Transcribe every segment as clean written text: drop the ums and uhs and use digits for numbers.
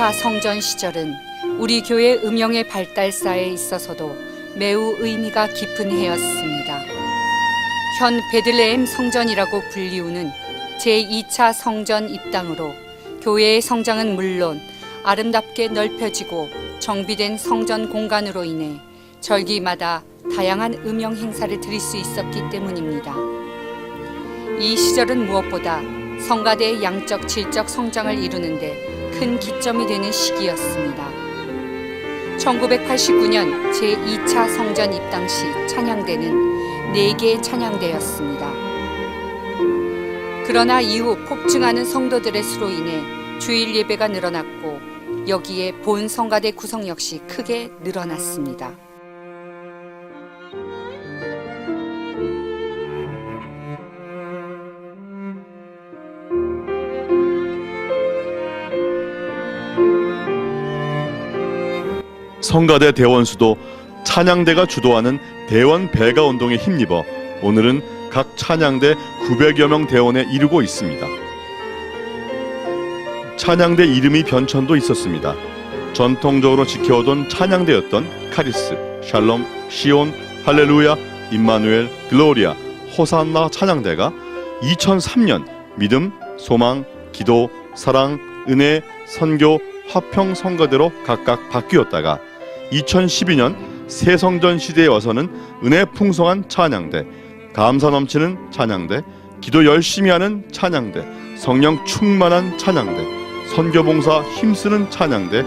2차 성전 시절은 우리 교회 음영의 발달사에 있어서도 매우 의미가 깊은 해였습니다. 현 베들레헴 성전이라고 불리우는 제2차 성전 입당으로 교회의 성장은 물론 아름답게 넓혀지고 정비된 성전 공간으로 인해 절기마다 다양한 음영 행사를 드릴 수 있었기 때문입니다. 이 시절은 무엇보다 성가대의 양적 질적 성장을 이루는데 큰 기점이 되는 시기였습니다. 1989년 제2차 성전 입당 시 찬양대는 4개의 찬양대였습니다. 그러나 이후 폭증하는 성도들의 수로 인해 주일 예배가 늘어났고 여기에 본 성가대 구성 역시 크게 늘어났습니다. 성가대 대원수도 찬양대가 주도하는 대원 배가 운동에 힘입어 오늘은 각 찬양대 900여 명 대원에 이르고 있습니다. 찬양대 이름이 변천도 있었습니다. 전통적으로 지켜오던 찬양대였던 카리스, 샬롬, 시온, 할렐루야, 임마누엘, 글로리아, 호산나 찬양대가 2003년 믿음, 소망, 기도, 사랑, 은혜, 선교, 화평 성가대로 각각 바뀌었다가 2012년 새성전 시대에 와서는 은혜 풍성한 찬양대, 감사 넘치는 찬양대, 기도 열심히 하는 찬양대, 성령 충만한 찬양대, 선교봉사 힘쓰는 찬양대,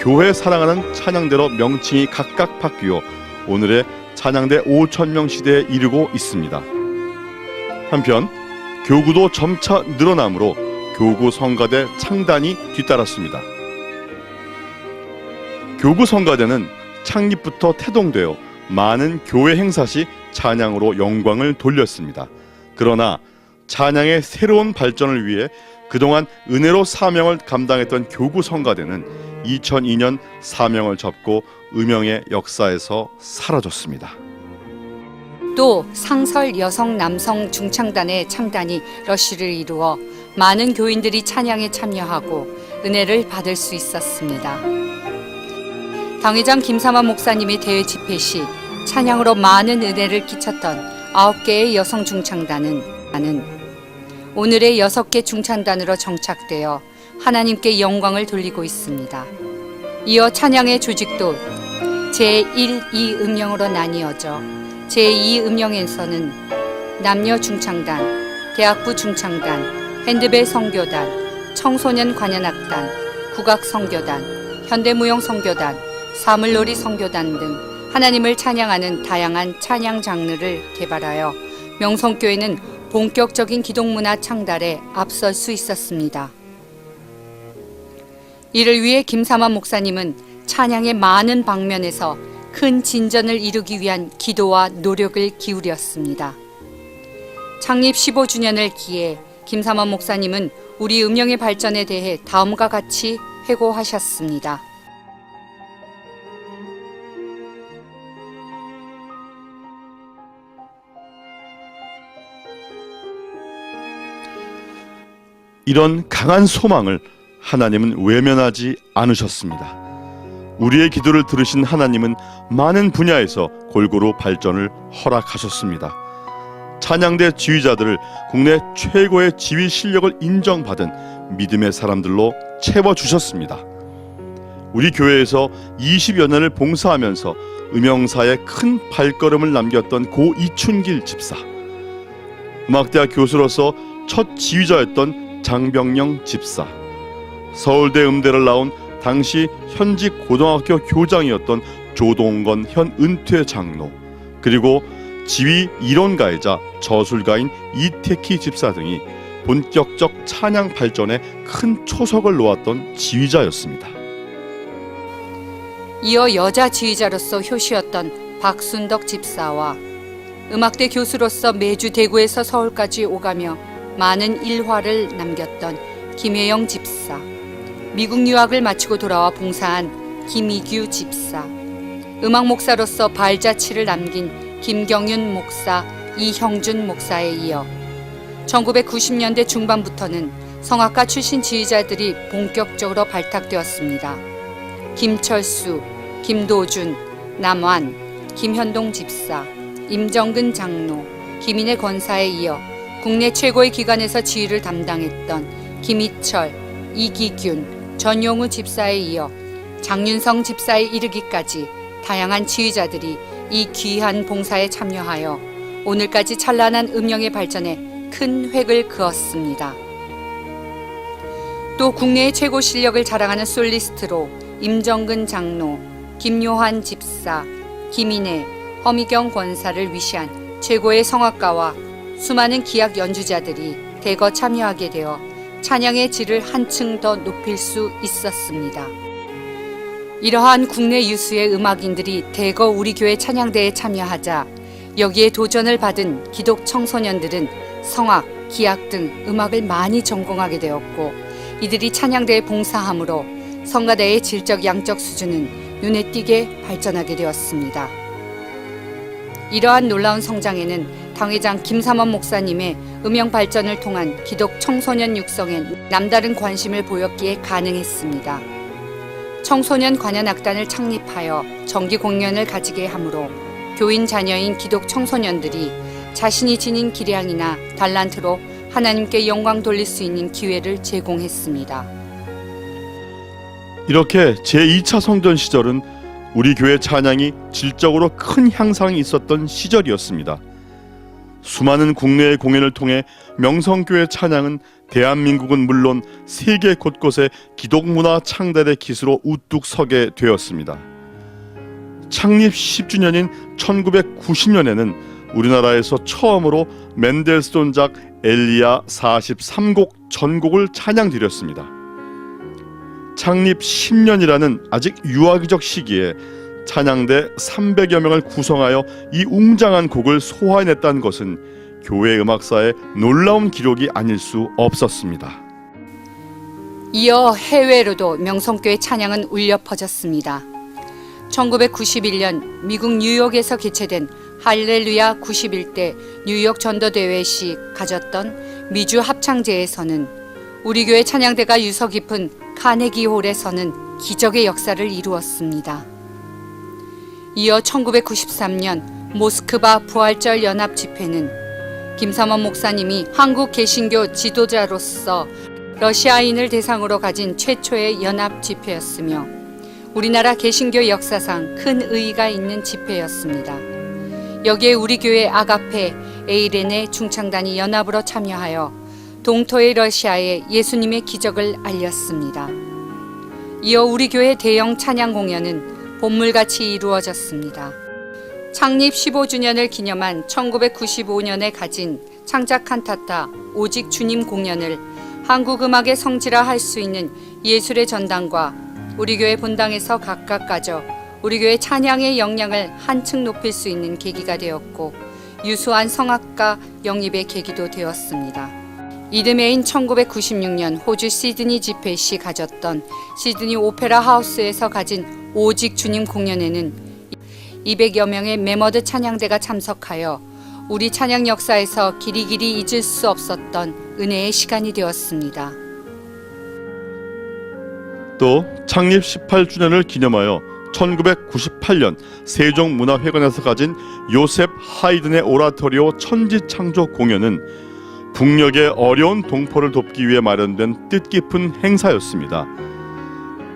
교회 사랑하는 찬양대로 명칭이 각각 바뀌어 오늘의 찬양대 5,000명 시대에 이르고 있습니다. 한편 교구도 점차 늘어나므로 교구 성가대 창단이 뒤따랐습니다. 교구 성가대는 창립부터 태동되어 많은 교회 행사 시 찬양으로 영광을 돌렸습니다. 그러나 찬양의 새로운 발전을 위해 그동안 은혜로 사명을 감당했던 교구 성가대는 2002년 사명을 접고 음영의 역사에서 사라졌습니다. 또 상설 여성 남성 중창단의 창단이 러쉬를 이루어 많은 교인들이 찬양에 참여하고 은혜를 받을 수 있었습니다. 당회장 김삼환 목사님의 대회 집회 시 찬양으로 많은 은혜를 끼쳤던 9개의 여성 중창단은 오늘의 6개 중창단으로 정착되어 하나님께 영광을 돌리고 있습니다. 이어 찬양의 조직도 제1, 2 음영으로 나뉘어져 제2 음영에서는 남녀 중창단, 대학부 중창단, 핸드벨 성교단, 청소년 관현악단, 국악 성교단, 현대무용 성교단, 사물놀이 성교단 등 하나님을 찬양하는 다양한 찬양 장르를 개발하여 명성교회는 본격적인 기독문화 창달에 앞설 수 있었습니다. 이를 위해 김삼환 목사님은 찬양의 많은 방면에서 큰 진전을 이루기 위한 기도와 노력을 기울였습니다. 창립 15주년을 기해 김삼환 목사님은 우리 음영의 발전에 대해 다음과 같이 회고하셨습니다. 이런 강한 소망을 하나님은 외면하지 않으셨습니다. 우리의 기도를 들으신 하나님은 많은 분야에서 골고루 발전을 허락하셨습니다. 찬양대 지휘자들을 국내 최고의 지휘 실력을 인정받은 믿음의 사람들로 채워주셨습니다. 우리 교회에서 20여 년을 봉사하면서 음영사에 큰 발걸음을 남겼던 고 이춘길 집사, 음악대학 교수로서 첫 지휘자였던 장병영 집사, 서울대 음대를 나온 당시 현직 고등학교 교장이었던 조동건 현 은퇴 장로, 그리고 지휘 이론가이자 저술가인 이태키 집사 등이 본격적 찬양 발전에 큰 초석을 놓았던 지휘자였습니다. 이어 여자 지휘자로서 효시였던 박순덕 집사와 음악대 교수로서 매주 대구에서 서울까지 오가며 많은 일화를 남겼던 김혜영 집사, 미국 유학을 마치고 돌아와 봉사한 김희규 집사, 음악 목사로서 발자취를 남긴 김경윤 목사, 이형준 목사에 이어 1990년대 중반부터는 성악가 출신 지휘자들이 본격적으로 발탁되었습니다. 김철수, 김도준, 남완, 김현동 집사, 임정근 장로, 김인혜 권사에 이어 국내 최고의 기관에서 지휘를 담당했던 김희철, 이기균, 전용우 집사에 이어 장윤성 집사에 이르기까지 다양한 지휘자들이 이 귀한 봉사에 참여하여 오늘까지 찬란한 음영의 발전에 큰 획을 그었습니다. 또 국내의 최고 실력을 자랑하는 솔리스트로 임정근 장로, 김요한 집사, 김인혜, 허미경 권사를 위시한 최고의 성악가와 수많은 기악 연주자들이 대거 참여하게 되어 찬양의 질을 한층 더 높일 수 있었습니다. 이러한 국내 유수의 음악인들이 대거 우리 교회 찬양대에 참여하자 여기에 도전을 받은 기독 청소년들은 성악, 기악 등 음악을 많이 전공하게 되었고 이들이 찬양대에 봉사함으로 성가대의 질적 양적 수준은 눈에 띄게 발전하게 되었습니다. 이러한 놀라운 성장에는 당회장 김삼원 목사님의 음영 발전을 통한 기독 청소년 육성에 남다른 관심을 보였기에 가능했습니다. 청소년 관현악단을 창립하여 정기 공연을 가지게 하므로 교인 자녀인 기독 청소년들이 자신이 지닌 기량이나 달란트로 하나님께 영광 돌릴 수 있는 기회를 제공했습니다. 이렇게 제2차 성전 시절은 우리 교회 찬양이 질적으로 큰 향상이 있었던 시절이었습니다. 수많은 국내의 공연을 통해 명성교회 찬양은 대한민국은 물론 세계 곳곳에 기독문화 창달의 기수로 우뚝 서게 되었습니다. 창립 10주년인 1990년에는 우리나라에서 처음으로 멘델스존작 엘리야 43곡 전곡을 찬양드렸습니다. 창립 10년이라는 아직 유아기적 시기에 찬양대 300여 명을 구성하여 이 웅장한 곡을 소화해냈다는 것은 교회 음악사의 놀라운 기록이 아닐 수 없었습니다. 이어 해외로도 명성교회 찬양은 울려 퍼졌습니다. 1991년 미국 뉴욕에서 개최된 할렐루야 91대 뉴욕 전도대회 시 가졌던 미주 합창제에서는 우리 교회 찬양대가 유서 깊은 카네기홀에서는 기적의 역사를 이루었습니다. 이어 1993년 모스크바 부활절 연합 집회는 김삼원 목사님이 한국 개신교 지도자로서 러시아인을 대상으로 가진 최초의 연합 집회였으며 우리나라 개신교 역사상 큰 의의가 있는 집회였습니다. 여기에 우리 교회 아가페 에이렌의 중창단이 연합으로 참여하여 동토의 러시아에 예수님의 기적을 알렸습니다. 이어 우리 교회 대형 찬양 공연은 본물같이 이루어졌습니다. 창립 15주년을 기념한 1995년에 가진 창작 칸타타 오직 주님 공연을 한국 음악의 성지라 할 수 있는 예술의 전당과 우리 교회 본당에서 각각 가져 우리 교회 찬양의 역량을 한층 높일 수 있는 계기가 되었고 유수한 성악가 영입의 계기도 되었습니다. 이듬해인 1996년 호주 시드니 집회 시 가졌던 시드니 오페라 하우스에서 가진 오직 주님 공연에는 200여 명의 메머드 찬양대가 참석하여 우리 찬양 역사에서 길이길이 잊을 수 없었던 은혜의 시간이 되었습니다. 또 창립 18주년을 기념하여 1998년 세종문화회관에서 가진 요셉 하이든의 오라토리오 천지창조 공연은 북녘의 어려운 동포를 돕기 위해 마련된 뜻깊은 행사였습니다.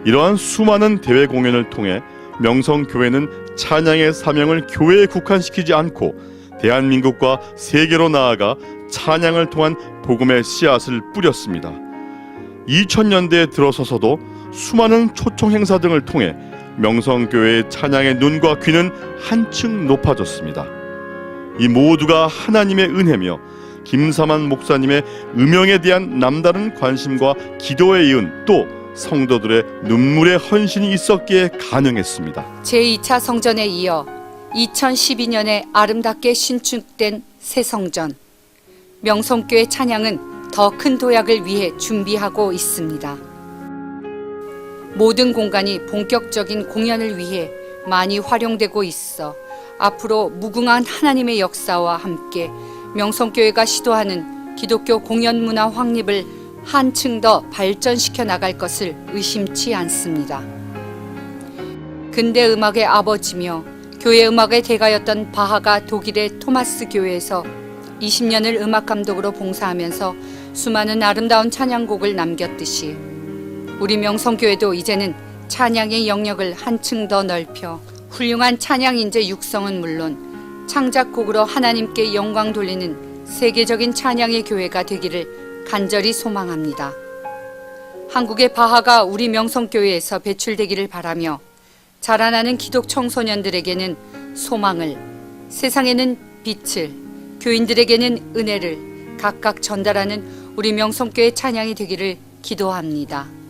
이러한 수많은 대회 공연을 통해 명성교회는 찬양의 사명을 교회에 국한시키지 않고 대한민국과 세계로 나아가 찬양을 통한 복음의 씨앗을 뿌렸습니다. 2000년대에 들어서서도 수많은 초청 행사 등을 통해 명성교회의 찬양의 눈과 귀는 한층 높아졌습니다. 이 모두가 하나님의 은혜며 김삼환 목사님의 음영에 대한 남다른 관심과 기도에 이은 또 성도들의 눈물의 헌신이 있었기에 가능했습니다. 제2차 성전에 이어 2012년에 아름답게 신축된 새 성전, 명성교회 찬양은 더 큰 도약을 위해 준비하고 있습니다. 모든 공간이 본격적인 공연을 위해 많이 활용되고 있어 앞으로 무궁한 하나님의 역사와 함께 명성교회가 시도하는 기독교 공연 문화 확립을 한층 더 발전시켜 나갈 것을 의심치 않습니다. 근대 음악의 아버지며 교회 음악의 대가였던 바하가 독일의 토마스 교회에서 20년을 음악 감독으로 봉사하면서 수많은 아름다운 찬양곡을 남겼듯이 우리 명성교회도 이제는 찬양의 영역을 한층 더 넓혀 훌륭한 찬양 인재 육성은 물론 창작곡으로 하나님께 영광 돌리는 세계적인 찬양의 교회가 되기를 간절히 소망합니다. 한국의 바하가 우리 명성교회에서 배출되기를 바라며 자라나는 기독 청소년들에게는 소망을, 세상에는 빛을, 교인들에게는 은혜를 각각 전달하는 우리 명성교회 찬양이 되기를 기도합니다.